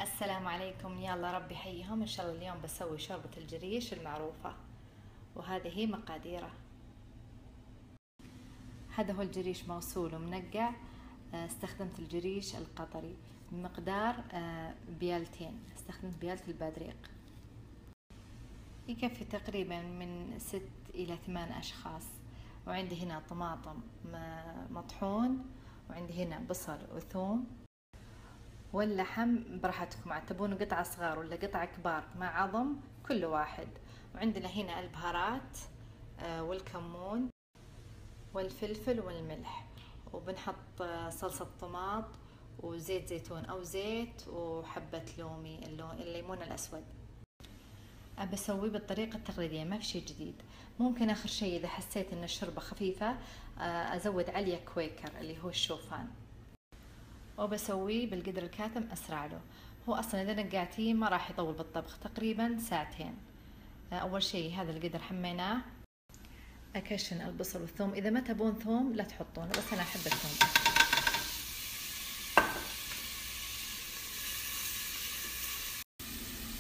السلام عليكم. يلا ربي يحييهم. ان شاء الله اليوم بسوي شوربة الجريش المعروفة، وهذه هي مقاديره. هذا هو الجريش مغسول ومنقع. استخدمت الجريش القطري بمقدار بيالتين، استخدمت بيالة البادريق، يكفي تقريبا من 6 إلى 8 أشخاص. وعندي هنا طماطم مطحون، وعندي هنا بصل وثوم، واللحم براحتكم، عاد تبون قطعة صغار ولا قطعة كبار مع عظم كل واحد. وعندنا هنا البهارات والكمون والفلفل والملح، وبنحط صلصة طماط وزيت زيتون أو زيت وحبة لومي، الليمون الأسود. بسويه بالطريقة التقليدية، ما في شي جديد. ممكن آخر شي إذا حسيت إن الشوربة خفيفة أزود عليه كويكر اللي هو الشوفان، وبسويه بالقدر الكاتم أسرع له. هو أصلا إذا نقعتيه ما راح يطول بالطبخ، تقريبا ساعتين. أول شي هذا القدر حميناه، أكشن البصل والثوم. إذا ما تبون ثوم لا تحطونه، بس أنا أحب الثوم.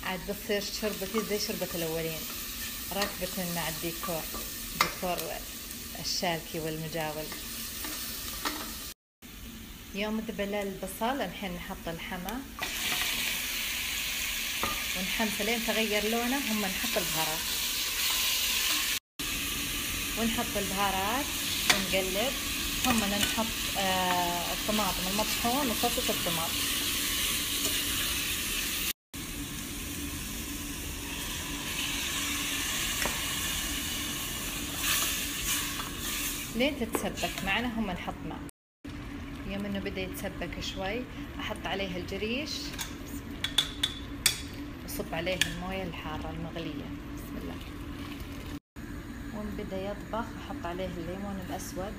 عاد بتصير شربتي زي شربة الأولين، راكبة مع الديكور، ديكور الشالكي والمجاول. يوم دبلال البصل الحين نحط الحمى ونحمسه لين تغير لونه، هم نحط البهارات ونقلب. هم نحط الطماطم المطحون وصلصة الطماطم. لين تتسبك معنا، هم نحط ماء. يوم انه بدا يتسبك شوي احط عليه الجريش، وصب عليه المويه الحاره المغليه، بسم الله. ومن بدا يطبخ احط عليه الليمون الاسود،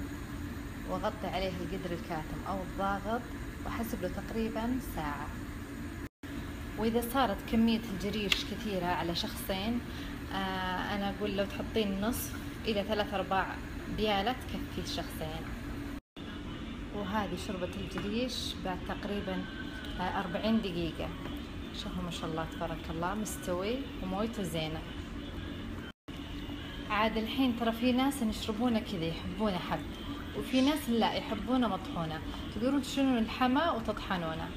واغطي عليه القدر الكاتم او الضاغط، واحسب له تقريبا ساعه. واذا صارت كميه الجريش كثيره على شخصين، انا اقول لو تحطين نصف الى 3/4 بيالة تكفي الشخصين. وهذه شوربة الجريش بعد تقريبا 40 دقيقة. شوفوا ما شاء الله تبارك الله، مستوي ومويته زينة. عاد الحين ترى في ناس يشربونه كذا يحبونه حب، وفي ناس لا يحبونه مطحونة. تقدرون تشيلون الحمى وتطحنونه.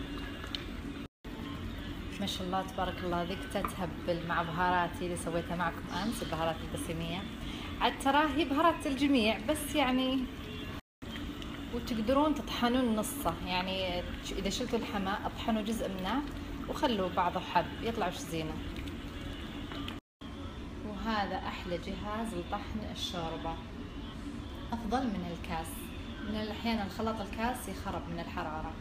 ما شاء الله تبارك الله، ذيك تتهبل مع بهاراتي اللي سويتها معكم امس، البهارات البسيمية. عاد ترى هي بهارات الجميع، بس يعني وتقدرون تطحنون نصه، يعني اذا شلتوا الحمى اطحنوا جزء منه وخلوا بعضه حب يطلع وش زينه. وهذا احلى جهاز لطحن الشوربه، افضل من الكاس. من الاحيان الخلط الكاس يخرب من الحراره.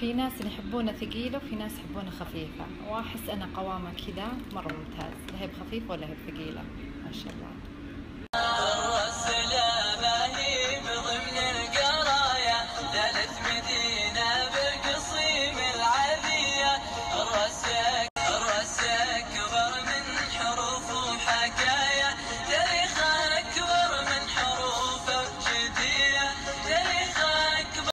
في ناس يحبونه ثقيله وفي ناس يحبونه خفيفه، واحس انا قوامه كذا مره ممتاز، لا هي بخفيفه ولا هي بثقيله. ما شاء الله.